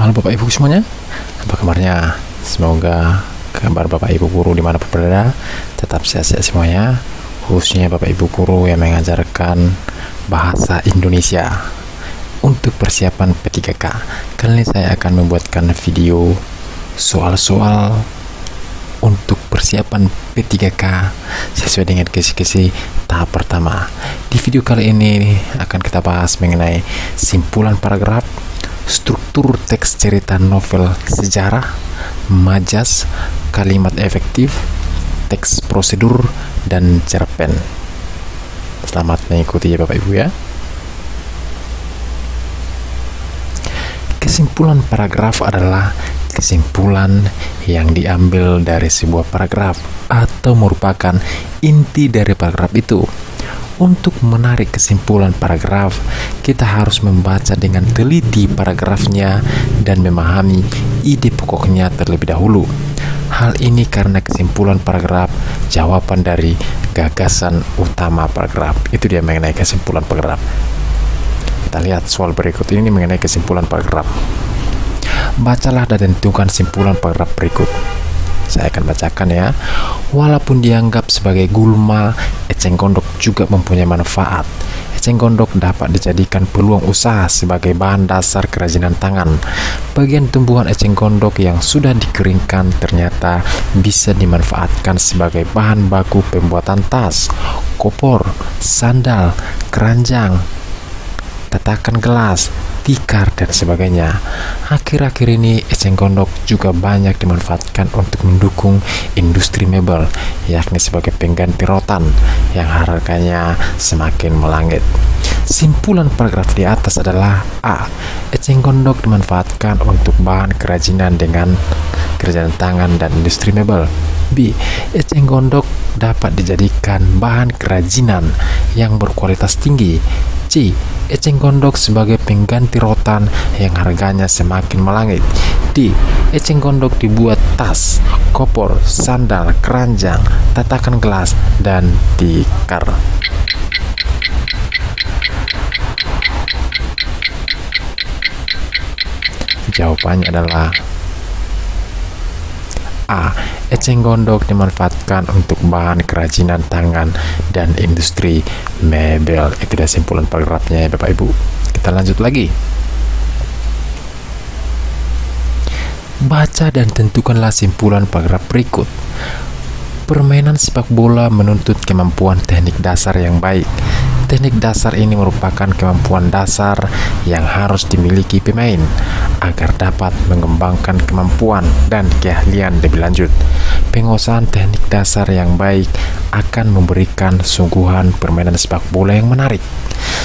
Halo Bapak Ibu semuanya, apa kabarnya? Semoga kabar Bapak Ibu guru dimanapun berada tetap sehat-sehat semuanya, khususnya Bapak Ibu guru yang mengajarkan bahasa Indonesia untuk persiapan P3K. Kali ini saya akan membuatkan video soal-soal untuk persiapan P3K sesuai dengan kisi-kisi tahap pertama. Di video kali ini akan kita bahas mengenai simpulan paragraf, struktur teks cerita novel sejarah, majas, kalimat efektif, teks prosedur, dan cerpen. Selamat mengikuti ya Bapak Ibu ya. Kesimpulan paragraf adalah kesimpulan yang diambil dari sebuah paragraf atau merupakan inti dari paragraf itu. Untuk menarik kesimpulan paragraf, kita harus membaca dengan teliti paragrafnya dan memahami ide pokoknya terlebih dahulu. Hal ini karena kesimpulan paragraf jawaban dari gagasan utama paragraf. Itu dia mengenai kesimpulan paragraf. Kita lihat soal berikut ini mengenai kesimpulan paragraf. Bacalah dan tentukan simpulan paragraf berikut. Saya akan bacakan ya. Walaupun dianggap sebagai gulma, eceng gondok juga mempunyai manfaat. Eceng gondok dapat dijadikan peluang usaha sebagai bahan dasar kerajinan tangan. Bagian tumbuhan eceng gondok yang sudah dikeringkan ternyata bisa dimanfaatkan sebagai bahan baku pembuatan tas, kopor, sandal, keranjang, tatakan gelas, tikar, dan sebagainya. Akhir-akhir ini eceng gondok juga banyak dimanfaatkan untuk mendukung industri mebel, yakni sebagai pengganti rotan yang harganya semakin melangit. Simpulan paragraf di atas adalah A. Eceng gondok dimanfaatkan untuk bahan kerajinan dengan kerajinan tangan dan industri mebel. B. Eceng gondok dapat dijadikan bahan kerajinan yang berkualitas tinggi. C. Eceng gondok sebagai pengganti rotan yang harganya semakin melangit. D. Eceng gondok dibuat tas, kopor, sandal, keranjang, tatakan gelas, dan tikar. Jawabannya adalah A. Eceng gondok dimanfaatkan untuk bahan kerajinan tangan dan industri mebel. Itu dah simpulan paragrafnya ya Bapak Ibu. Kita lanjut lagi. Baca dan tentukanlah simpulan paragraf berikut. Permainan sepak bola menuntut kemampuan teknik dasar yang baik. Teknik dasar ini merupakan kemampuan dasar yang harus dimiliki pemain agar dapat mengembangkan kemampuan dan keahlian lebih lanjut. Penguasaan teknik dasar yang baik akan memberikan sungguhan permainan sepak bola yang menarik.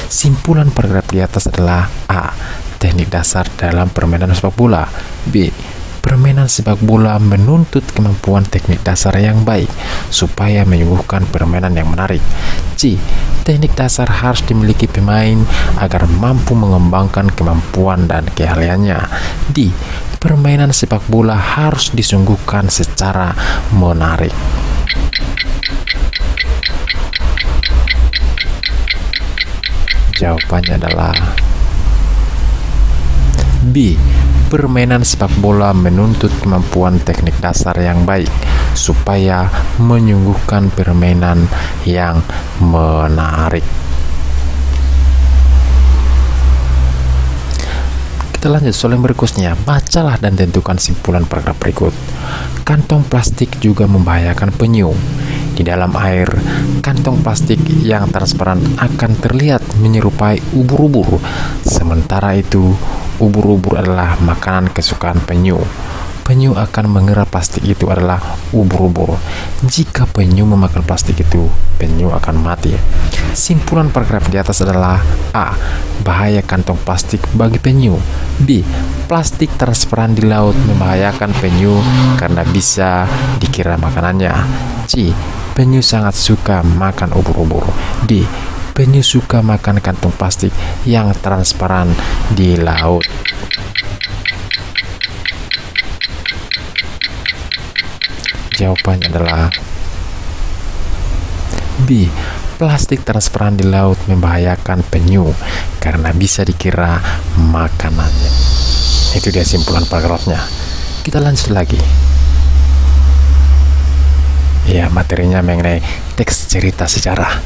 Simpulan paragraf di atas adalah A. Teknik dasar dalam permainan sepak bola. B. Permainan sepak bola menuntut kemampuan teknik dasar yang baik supaya menyuguhkan permainan yang menarik. C. Teknik dasar harus dimiliki pemain agar mampu mengembangkan kemampuan dan keahliannya. D. Permainan sepak bola harus disungguhkan secara menarik. Jawabannya adalah B. Permainan sepak bola menuntut kemampuan teknik dasar yang baik supaya menyuguhkan permainan yang menarik. Kita lanjut soal yang berikutnya. Bacalah dan tentukan simpulan paragraf berikut. Kantong plastik juga membahayakan penyu. Di dalam air, kantong plastik yang transparan akan terlihat menyerupai ubur-ubur. Sementara itu, ubur-ubur adalah makanan kesukaan penyu. Penyu akan mengira plastik itu adalah ubur-ubur. Jika penyu memakan plastik itu, penyu akan mati. Simpulan paragraf di atas adalah A. Bahaya kantong plastik bagi penyu. B. Plastik transparan di laut membahayakan penyu karena bisa dikira makanannya. C. Penyu sangat suka makan ubur-ubur. D. Penyu suka makan kantong plastik yang transparan di laut. Jawabannya adalah B. Plastik transparan di laut membahayakan penyu karena bisa dikira makanannya. Itu dia simpulan paragrafnya. Kita lanjut lagi. Ya, materinya mengenai teks cerita sejarah.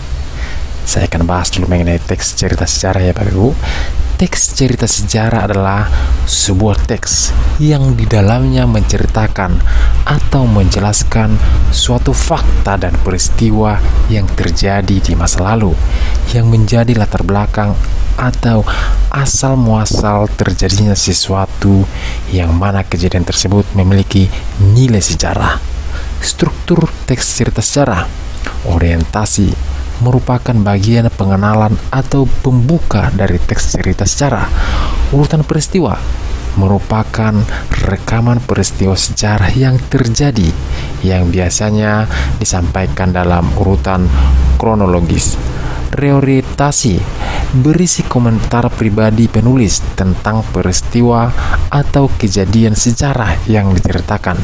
Saya akan bahas dulu mengenai teks cerita sejarah ya Bapak Ibu. Teks cerita sejarah adalah sebuah teks yang di dalamnya menceritakan atau menjelaskan suatu fakta dan peristiwa yang terjadi di masa lalu, yang menjadi latar belakang atau asal muasal terjadinya sesuatu yang mana kejadian tersebut memiliki nilai sejarah. Struktur teks cerita sejarah, orientasi, merupakan bagian pengenalan atau pembuka dari teks cerita sejarah. Urutan peristiwa merupakan rekaman peristiwa sejarah yang terjadi, yang biasanya disampaikan dalam urutan kronologis. Reorientasi berisi komentar pribadi penulis tentang peristiwa atau kejadian sejarah yang diceritakan.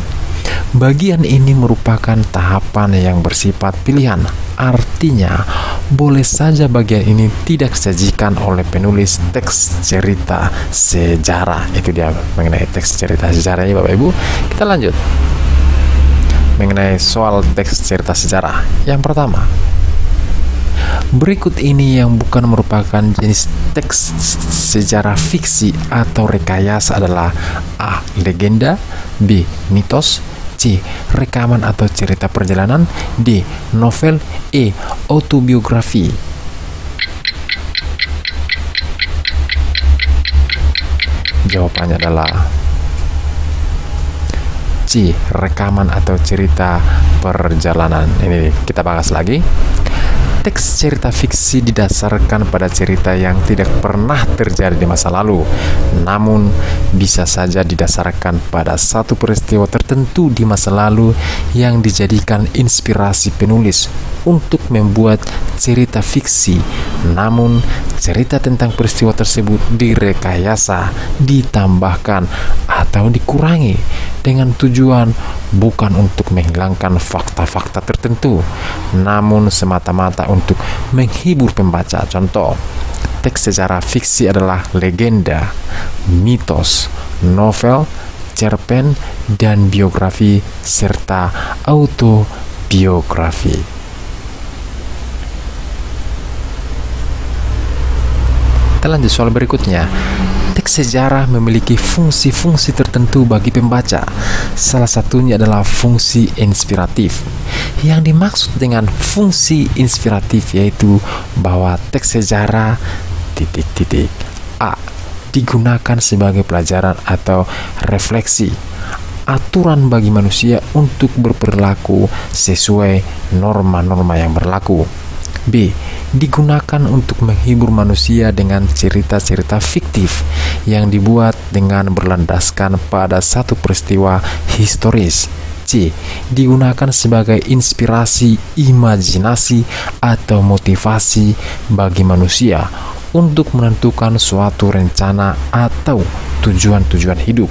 Bagian ini merupakan tahapan yang bersifat pilihan. Artinya, boleh saja bagian ini tidak disajikan oleh penulis teks cerita sejarah. Itu dia mengenai teks cerita sejarah ya Bapak Ibu. Kita lanjut mengenai soal teks cerita sejarah. Yang pertama, berikut ini yang bukan merupakan jenis teks sejarah fiksi atau rekayasa adalah: A. Legenda, B. Mitos, C. Rekaman atau cerita perjalanan, D. Novel, E. Autobiografi. Jawabannya adalah C. Rekaman atau cerita perjalanan. Ini kita bahas lagi. Teks cerita fiksi didasarkan pada cerita yang tidak pernah terjadi di masa lalu, namun bisa saja didasarkan pada satu peristiwa tertentu di masa lalu yang dijadikan inspirasi penulis untuk membuat cerita fiksi. Namun, cerita tentang peristiwa tersebut direkayasa, ditambahkan, atau dikurangi dengan tujuan bukan untuk menghilangkan fakta-fakta tertentu, namun semata-mata untuk menghibur pembaca. Contoh, teks sejarah fiksi adalah legenda, mitos, novel, cerpen, dan biografi, serta autobiografi. Kita lanjut soal berikutnya. Teks sejarah memiliki fungsi-fungsi tertentu bagi pembaca. Salah satunya adalah fungsi inspiratif. Yang dimaksud dengan fungsi inspiratif yaitu bahwa teks sejarah A. digunakan sebagai pelajaran atau refleksi, aturan bagi manusia untuk berperilaku sesuai norma-norma yang berlaku. B. Digunakan untuk menghibur manusia dengan cerita-cerita fiktif yang dibuat dengan berlandaskan pada satu peristiwa historis. C. Digunakan sebagai inspirasi, imajinasi, atau motivasi bagi manusia untuk menentukan suatu rencana atau tujuan-tujuan hidup.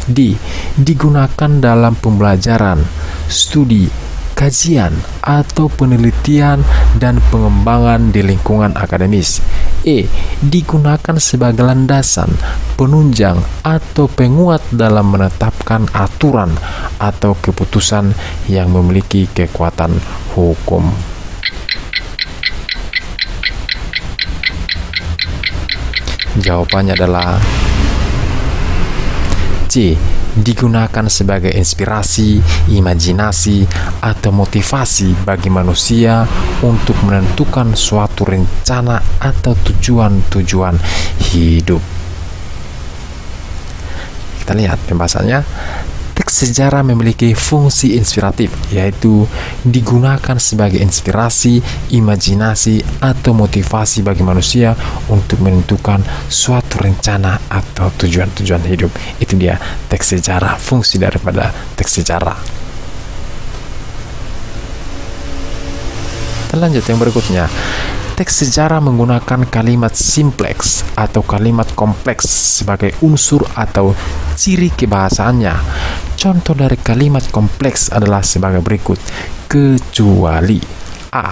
D. Digunakan dalam pembelajaran, studi, kajian, atau penelitian dan pengembangan di lingkungan akademis. E. Digunakan sebagai landasan, penunjang, atau penguat dalam menetapkan aturan atau keputusan yang memiliki kekuatan hukum. Jawabannya adalah C. Digunakan sebagai inspirasi, imajinasi, atau motivasi bagi manusia untuk menentukan suatu rencana atau tujuan-tujuan hidup. Kita lihat pembahasannya. Teks sejarah memiliki fungsi inspiratif, yaitu digunakan sebagai inspirasi, imajinasi, atau motivasi bagi manusia untuk menentukan suatu rencana atau tujuan-tujuan hidup. Itu dia teks sejarah, fungsi daripada teks sejarah. Kita lanjut yang berikutnya. Teks sejarah menggunakan kalimat simpleks atau kalimat kompleks sebagai unsur atau ciri kebahasaannya. Contoh dari kalimat kompleks adalah sebagai berikut. Kecuali A.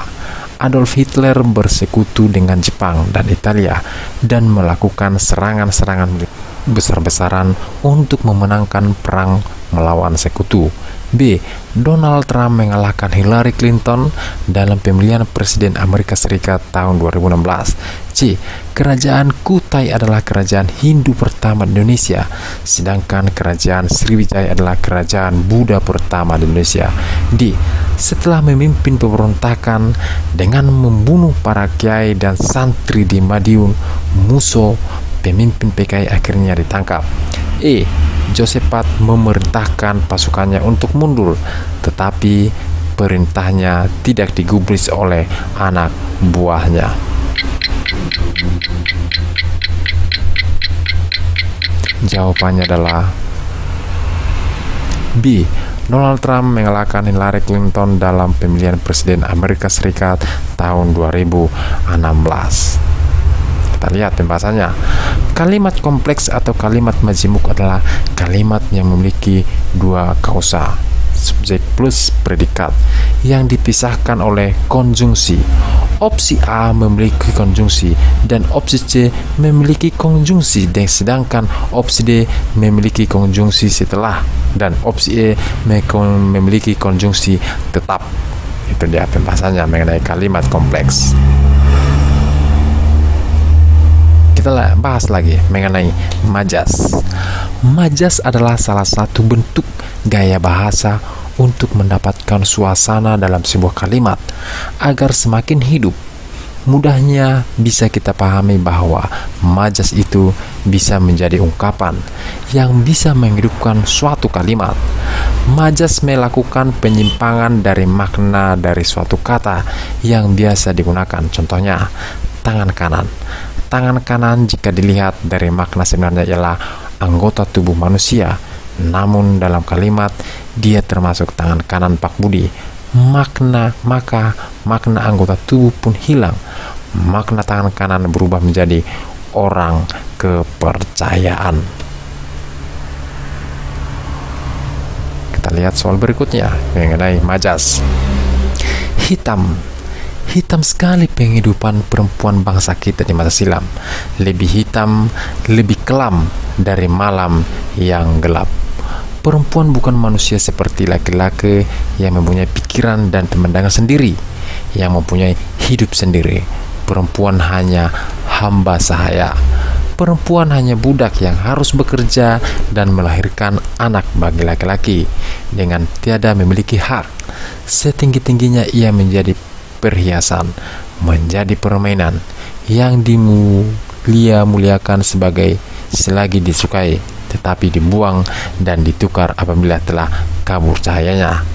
Adolf Hitler bersekutu dengan Jepang dan Italia dan melakukan serangan-serangan besar-besaran untuk memenangkan perang melawan sekutu. B. Donald Trump mengalahkan Hillary Clinton dalam pemilihan Presiden Amerika Serikat tahun 2016. C. Kerajaan Kutai adalah kerajaan Hindu pertama di Indonesia, sedangkan kerajaan Sriwijaya adalah kerajaan Buddha pertama di Indonesia. D. Setelah memimpin pemberontakan dengan membunuh para kiai dan santri di Madiun, Musso, pemimpin PKI akhirnya ditangkap. E. Josephat memerintahkan pasukannya untuk mundur, tetapi perintahnya tidak digubris oleh anak buahnya. Jawabannya adalah B. Donald Trump mengalahkan Hillary Clinton dalam pemilihan Presiden Amerika Serikat tahun 2016. Kita lihat pembahasannya. Kalimat kompleks atau kalimat majemuk adalah kalimat yang memiliki dua kausa, subjek plus predikat, yang dipisahkan oleh konjungsi. Opsi A memiliki konjungsi dan opsi C memiliki konjungsi, dan sedangkan opsi D memiliki konjungsi setelah, dan opsi E memiliki konjungsi tetap. Itu dia pembahasannya mengenai kalimat kompleks. Kita bahas lagi mengenai majas. Majas adalah salah satu bentuk gaya bahasa untuk mendapatkan suasana dalam sebuah kalimat agar semakin hidup. Mudahnya bisa kita pahami bahwa majas itu bisa menjadi ungkapan yang bisa menghidupkan suatu kalimat. Majas melakukan penyimpangan dari makna dari suatu kata yang biasa digunakan. Contohnya, tangan kanan. Tangan kanan jika dilihat dari makna sebenarnya ialah anggota tubuh manusia, namun dalam kalimat dia termasuk tangan kanan Pak Budi. Maka makna anggota tubuh pun hilang. Makna tangan kanan berubah menjadi orang kepercayaan. Kita lihat soal berikutnya mengenai majas. Hitam sekali penghidupan perempuan bangsa kita di masa silam. Lebih hitam, lebih kelam dari malam yang gelap. Perempuan bukan manusia seperti laki-laki yang mempunyai pikiran dan pemandangan sendiri, yang mempunyai hidup sendiri. Perempuan hanya hamba sahaya. Perempuan hanya budak yang harus bekerja dan melahirkan anak bagi laki-laki dengan tiada memiliki hak. Setinggi-tingginya ia menjadi perhiasan, menjadi permainan yang dimuliakan sebagai selagi disukai, tetapi dibuang dan ditukar apabila telah kabur cahayanya,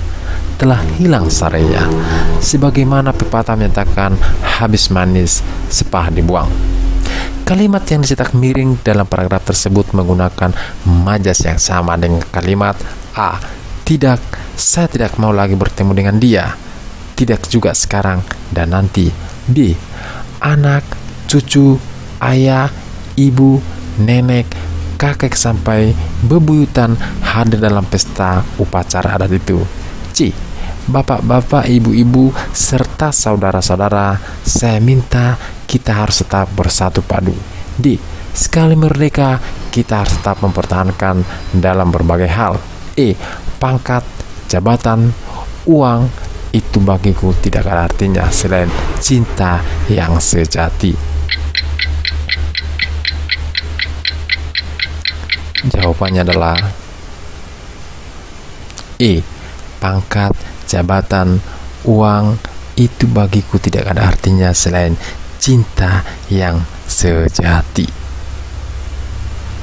telah hilang sarenya. Sebagaimana pepatah menyatakan, habis manis sepah dibuang. Kalimat yang dicetak miring dalam paragraf tersebut menggunakan majas yang sama dengan kalimat A. Tidak, saya tidak mau lagi bertemu dengan dia. Tidak juga sekarang dan nanti. B. Anak, cucu, ayah, ibu, nenek, kakek sampai bebuyutan hadir dalam pesta upacara adat itu. C. Bapak-bapak, ibu-ibu, serta saudara-saudara, saya minta kita harus tetap bersatu padu. D. Sekali merdeka, kita harus tetap mempertahankan dalam berbagai hal. E. Pangkat, jabatan, uang, itu bagiku tidak ada artinya selain cinta yang sejati. Jawabannya adalah E. Pangkat, jabatan, uang, itu bagiku tidak ada artinya selain cinta yang sejati.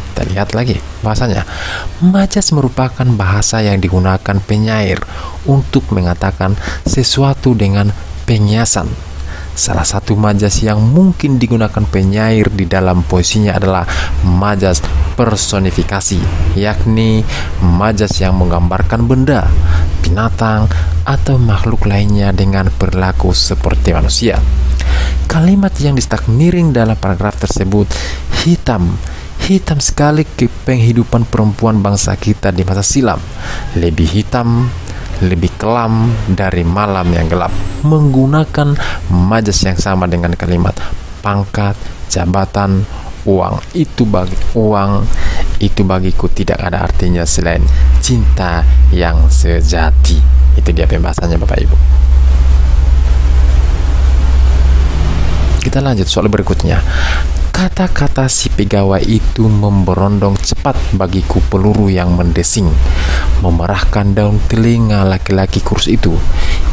Kita lihat lagi bahasanya. Majas merupakan bahasa yang digunakan penyair untuk mengatakan sesuatu dengan penyiasan. Salah satu majas yang mungkin digunakan penyair di dalam puisinya adalah majas personifikasi, yakni majas yang menggambarkan benda, binatang, atau makhluk lainnya dengan perilaku seperti manusia. Kalimat yang dicetak miring dalam paragraf tersebut, hitam sekali penghidupan perempuan bangsa kita di masa silam. Lebih hitam, lebih kelam dari malam yang gelap. Menggunakan majas yang sama dengan kalimat pangkat, jabatan, uang itu bagiku tidak ada artinya selain cinta yang sejati. Itu dia pembahasannya Bapak Ibu. Kita lanjut soal berikutnya. Kata-kata si pegawai itu memberondong cepat bagiku peluru yang mendesing, memerahkan daun telinga laki-laki kurus itu.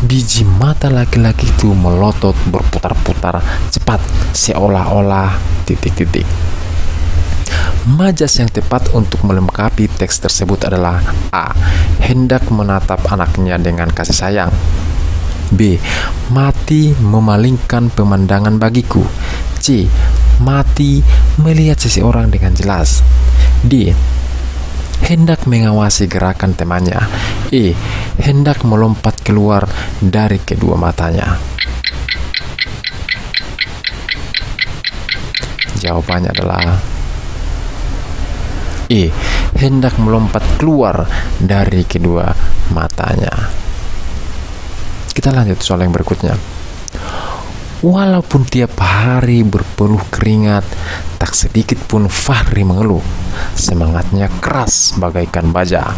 Biji mata laki-laki itu melotot berputar-putar cepat seolah-olah ... Majas yang tepat untuk melengkapi teks tersebut adalah A. Hendak menatap anaknya dengan kasih sayang. B. Mati memalingkan pemandangan bagiku. C. Mati melihat seseorang dengan jelas. D. Hendak mengawasi gerakan temannya. E. Hendak melompat keluar dari kedua matanya. Jawabannya adalah E. Hendak melompat keluar dari kedua matanya. Kita lanjut soal yang berikutnya. Walaupun tiap hari berpeluh keringat, tak sedikit pun Fahri mengeluh. Semangatnya keras bagaikan baja.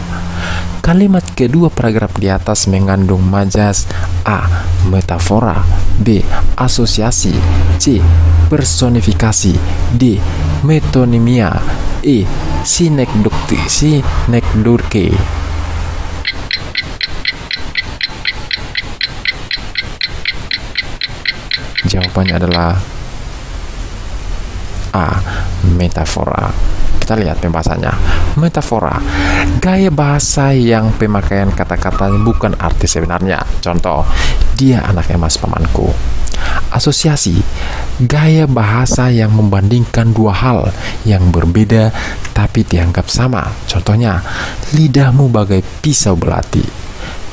Kalimat kedua paragraf di atas mengandung majas A. Metafora, B. Asosiasi, C. Personifikasi, D. Metonimia, E. Sinekdoke. Jawabannya adalah A. Metafora. Kita lihat pembahasannya. Metafora, gaya bahasa yang pemakaian kata-katanya bukan arti sebenarnya. Contoh, dia anak emas pamanku. Asosiasi, gaya bahasa yang membandingkan dua hal yang berbeda tapi dianggap sama. Contohnya, lidahmu bagai pisau belati.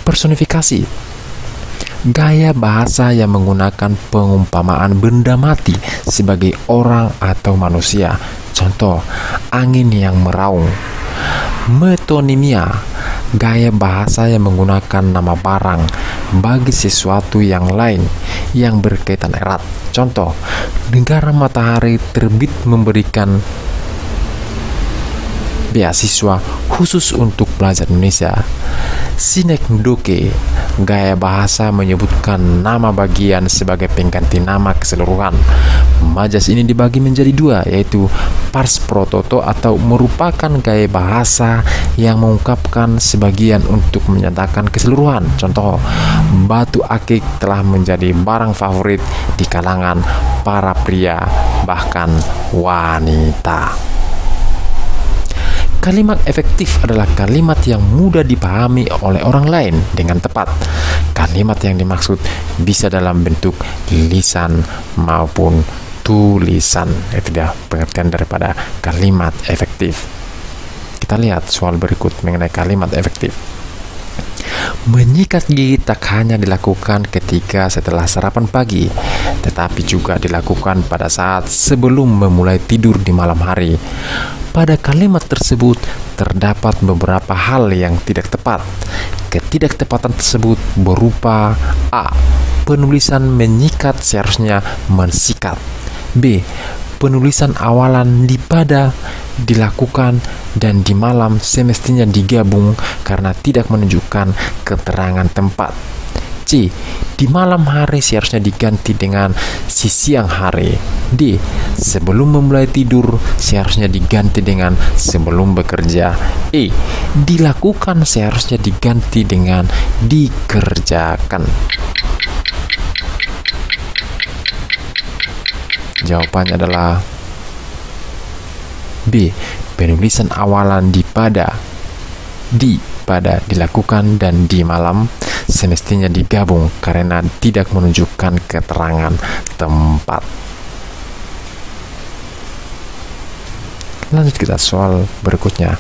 Personifikasi, gaya bahasa yang menggunakan pengumpamaan benda mati sebagai orang atau manusia. Contoh, angin yang meraung. Metonimia, gaya bahasa yang menggunakan nama barang bagi sesuatu yang lain yang berkaitan erat. Contoh, negara matahari terbit memberikan beasiswa khusus untuk belajar Indonesia. Sinekdoke, gaya bahasa menyebutkan nama bagian sebagai pengganti nama keseluruhan. Majas ini dibagi menjadi dua, yaitu pars pro toto atau merupakan gaya bahasa yang mengungkapkan sebagian untuk menyatakan keseluruhan. Contoh, batu akik telah menjadi barang favorit di kalangan para pria bahkan wanita. Kalimat efektif adalah kalimat yang mudah dipahami oleh orang lain dengan tepat. Kalimat yang dimaksud bisa dalam bentuk lisan maupun tulisan. Itu dia pengertian daripada kalimat efektif. Kita lihat soal berikut mengenai kalimat efektif. Menyikat gigi tak hanya dilakukan ketika setelah sarapan pagi, tetapi juga dilakukan pada saat sebelum memulai tidur di malam hari. Pada kalimat tersebut terdapat beberapa hal yang tidak tepat. Ketidaktepatan tersebut berupa A. Penulisan menyikat seharusnya mensikat. B. Penulisan awalan di pada dilakukan dan di malam semestinya digabung karena tidak menunjukkan keterangan tempat. C. Di malam hari seharusnya diganti dengan si siang hari. D. Sebelum memulai tidur seharusnya diganti dengan sebelum bekerja. E. Dilakukan seharusnya diganti dengan dikerjakan. Jawabannya adalah B. Penulisan awalan di pada dilakukan dan di malam semestinya digabung karena tidak menunjukkan keterangan tempat. Lanjut kita soal berikutnya.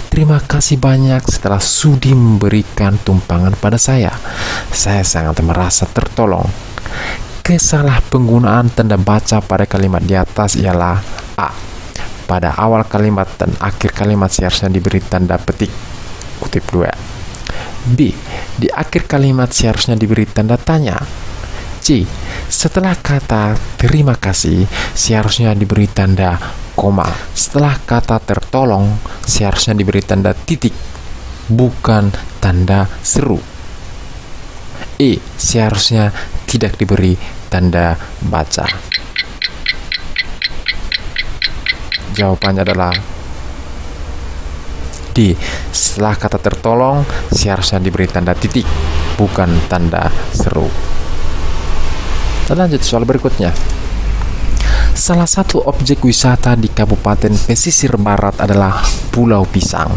Terima kasih banyak setelah sudi memberikan tumpangan pada saya. Saya sangat merasa tertolong. Kesalah penggunaan tanda baca pada kalimat di atas ialah A. Pada awal kalimat dan akhir kalimat seharusnya diberi tanda petik kutip 2. B. Di akhir kalimat seharusnya diberi tanda tanya. C. Setelah kata terima kasih seharusnya diberi tanda koma. Setelah kata tertolong seharusnya diberi tanda titik, bukan tanda seru. E. Seharusnya tidak diberi tanda baca. Jawabannya adalah D. Setelah kata tertolong seharusnya diberi tanda titik, bukan tanda seru. Kita lanjut soal berikutnya. Salah satu objek wisata di Kabupaten Pesisir Barat adalah Pulau Pisang.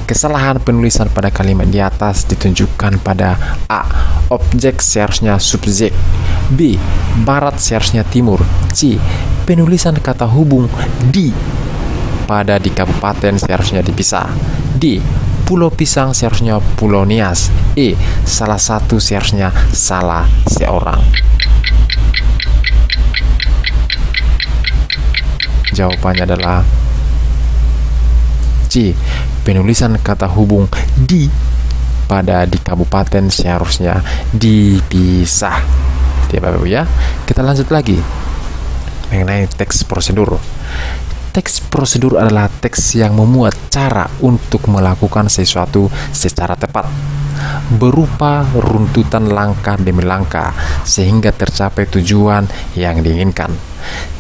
Kesalahan penulisan pada kalimat di atas ditunjukkan pada A. Objek seharusnya subjek. B. Barat seharusnya timur. C. Penulisan kata hubung di pada di kabupaten seharusnya dipisah. D. Pulau Pisang seharusnya Pulau Nias. E. Salah satu seharusnya salah seorang. Jawabannya adalah C. Penulisan kata hubung di pada di kabupaten seharusnya dipisah. Ya Bapak Ibu ya. Kita lanjut lagi mengenai teks prosedur. Teks prosedur adalah teks yang memuat cara untuk melakukan sesuatu secara tepat, berupa runtutan langkah demi langkah sehingga tercapai tujuan yang diinginkan.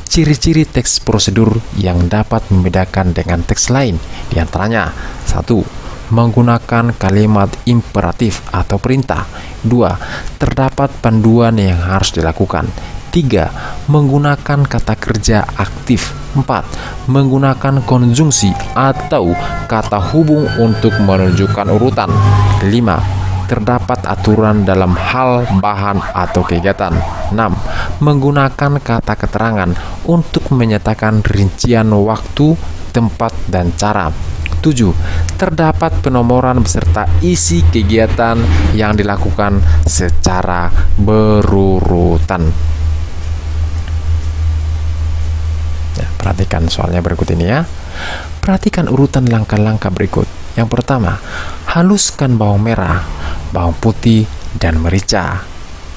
Ciri-ciri teks prosedur yang dapat membedakan dengan teks lain diantaranya: 1. Menggunakan kalimat imperatif atau perintah. 2. Terdapat panduan yang harus dilakukan. 3. Menggunakan kata kerja aktif. 4. Menggunakan konjungsi atau kata hubung untuk menunjukkan urutan. 5. Terdapat aturan dalam hal bahan atau kegiatan. 6. Menggunakan kata keterangan untuk menyatakan rincian waktu, tempat, dan cara. 7. Terdapat penomoran beserta isi kegiatan yang dilakukan secara berurutan. Ya, perhatikan soalnya berikut ini ya. Perhatikan urutan langkah-langkah berikut. Yang pertama, haluskan bawang merah, bawang putih, dan merica.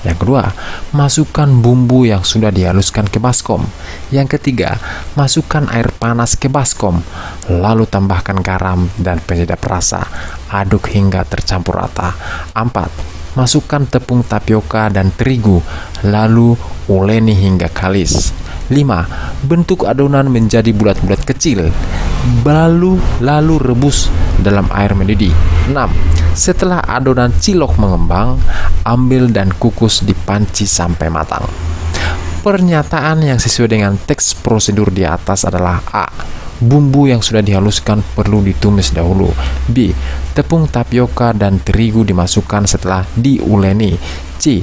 Yang kedua, masukkan bumbu yang sudah dihaluskan ke baskom. Yang ketiga, masukkan air panas ke baskom, lalu tambahkan garam dan penyedap rasa. Aduk hingga tercampur rata. 4. Masukkan tepung tapioka dan terigu, lalu uleni hingga kalis. 5. Bentuk adonan menjadi bulat-bulat kecil, lalu rebus dalam air mendidih. 6. Setelah adonan cilok mengembang, ambil dan kukus di panci sampai matang. Pernyataan yang sesuai dengan teks prosedur di atas adalah A. Bumbu yang sudah dihaluskan perlu ditumis dahulu. B. Tepung tapioka dan terigu dimasukkan setelah diuleni. C.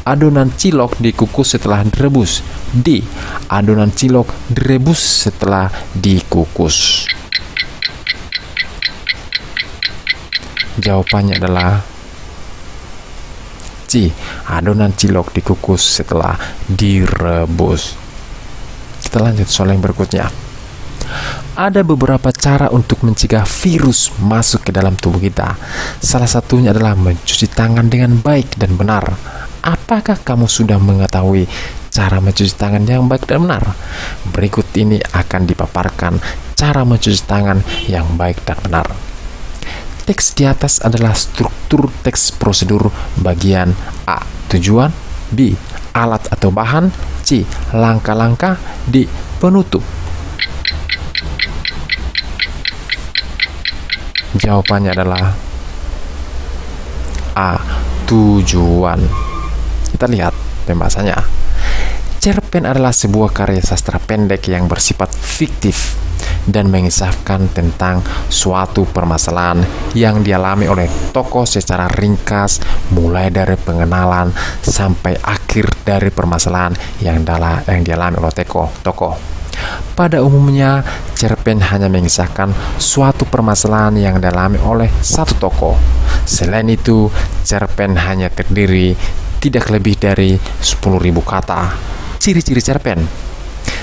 Adonan cilok dikukus setelah direbus. D. Adonan cilok direbus setelah dikukus. Jawabannya adalah C. Adonan cilok dikukus setelah direbus. Kita lanjut soal yang berikutnya. Ada beberapa cara untuk mencegah virus masuk ke dalam tubuh kita. Salah satunya adalah mencuci tangan dengan baik dan benar. Apakah kamu sudah mengetahui cara mencuci tangan yang baik dan benar? Berikut ini akan dipaparkan cara mencuci tangan yang baik dan benar. Teks di atas adalah struktur teks prosedur bagian A. Tujuan. B. Alat atau bahan. C. Langkah-langkah. D. Penutup. Jawabannya adalah A. Tujuan. Kita lihat pembahasannya. Cerpen adalah sebuah karya sastra pendek yang bersifat fiktif dan mengisahkan tentang suatu permasalahan yang dialami oleh tokoh secara ringkas, mulai dari pengenalan sampai akhir dari permasalahan yang dialami oleh tokoh. Pada umumnya, cerpen hanya mengisahkan suatu permasalahan yang dialami oleh satu tokoh. Selain itu, cerpen hanya terdiri tidak lebih dari 10.000 kata. Ciri-ciri cerpen: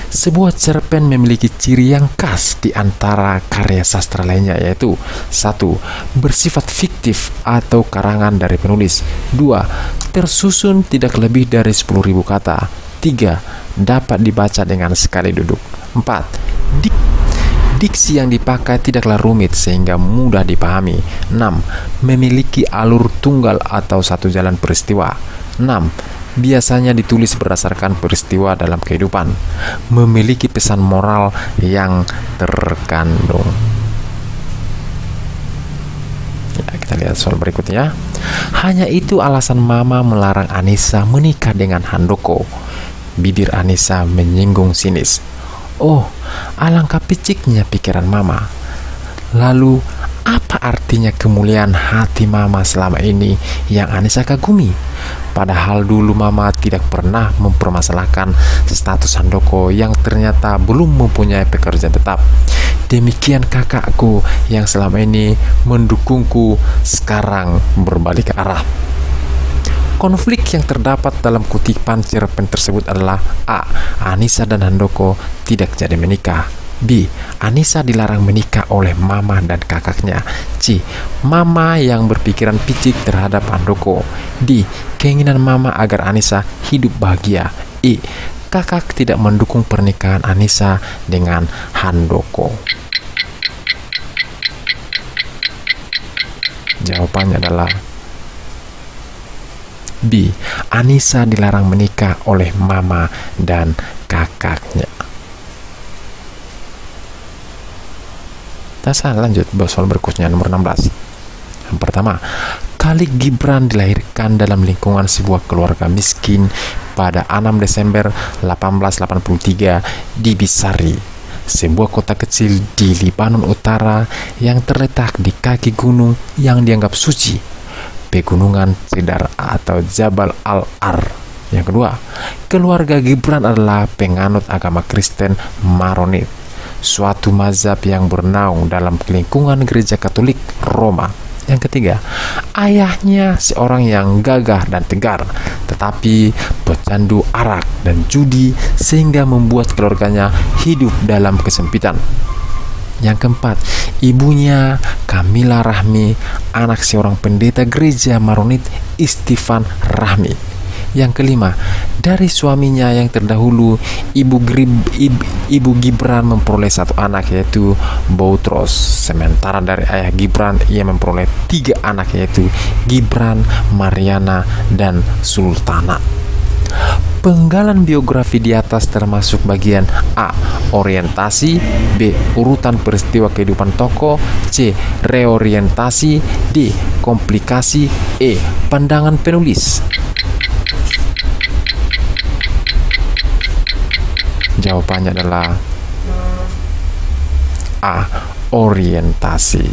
Sebuah cerpen memiliki ciri yang khas di antara karya sastra lainnya, yaitu 1. Bersifat fiktif atau karangan dari penulis. 2. Tersusun tidak lebih dari 10.000 kata. 3. Dapat dibaca dengan sekali duduk. 4. Diksi yang dipakai tidaklah rumit sehingga mudah dipahami. 6. Memiliki alur tunggal atau satu jalan peristiwa. 6. Biasanya ditulis berdasarkan peristiwa dalam kehidupan. Memiliki pesan moral yang terkandung. Ya, kita lihat soal berikutnya. Hanya itu alasan Mama melarang Anissa menikah dengan Handoko. Bibir Anissa menyinggung sinis. Oh, alangkah piciknya pikiran Mama. Lalu, apa artinya kemuliaan hati Mama selama ini yang Anissa kagumi? Padahal dulu Mama tidak pernah mempermasalahkan status Handoko yang ternyata belum mempunyai pekerjaan tetap. Demikian kakakku yang selama ini mendukungku sekarang berbalik arah. Konflik yang terdapat dalam kutipan cerpen tersebut adalah A. Anissa dan Handoko tidak jadi menikah. B. Anissa dilarang menikah oleh Mama dan kakaknya. C. Mama yang berpikiran picik terhadap Handoko. D. Keinginan Mama agar Anissa hidup bahagia. E. Kakak tidak mendukung pernikahan Anissa dengan Handoko. Jawabannya adalah B. Anissa dilarang menikah oleh Mama dan kakaknya. Kita lanjut soal berikutnya, nomor 16. Yang pertama, Khalid Gibran dilahirkan dalam lingkungan sebuah keluarga miskin pada 6 Desember 1883 di Bisari, sebuah kota kecil di Lebanon Utara yang terletak di kaki gunung yang dianggap suci, Pegunungan Cedar atau Jabal Al-Ar. Yang kedua, keluarga Gibran adalah penganut agama Kristen Maronit, suatu mazhab yang bernaung dalam lingkungan gereja Katolik Roma. Yang ketiga, ayahnya seorang yang gagah dan tegar, tetapi pecandu arak dan judi sehingga membuat keluarganya hidup dalam kesempitan. Yang keempat, ibunya Kamila Rahmi, anak seorang pendeta gereja Maronit Istifan Rahmi. Yang kelima, dari suaminya yang terdahulu, Ibu Gibran memperoleh satu anak, yaitu Boutros. Sementara dari ayah Gibran, ia memperoleh 3 anak, yaitu Gibran, Mariana, dan Sultana. Penggalan biografi di atas termasuk bagian A. Orientasi, B. Urutan peristiwa kehidupan tokoh, C. Reorientasi, D. Komplikasi, E. Pandangan penulis. Jawabannya adalah A. Orientasi.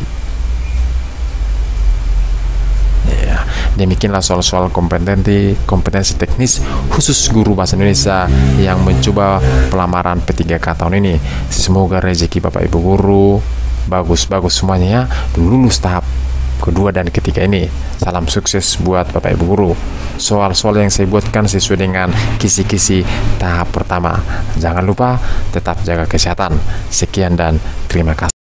Ya, demikianlah soal-soal kompetensi teknis khusus guru bahasa Indonesia yang mencoba pelamaran P3K tahun ini. Semoga rezeki Bapak Ibu guru bagus-bagus semuanya ya, lulus tahap kedua dan ketiga ini. Salam sukses buat Bapak Ibu guru. Soal-soal yang saya buatkan sesuai dengan kisi-kisi tahap pertama. Jangan lupa tetap jaga kesehatan. Sekian dan terima kasih.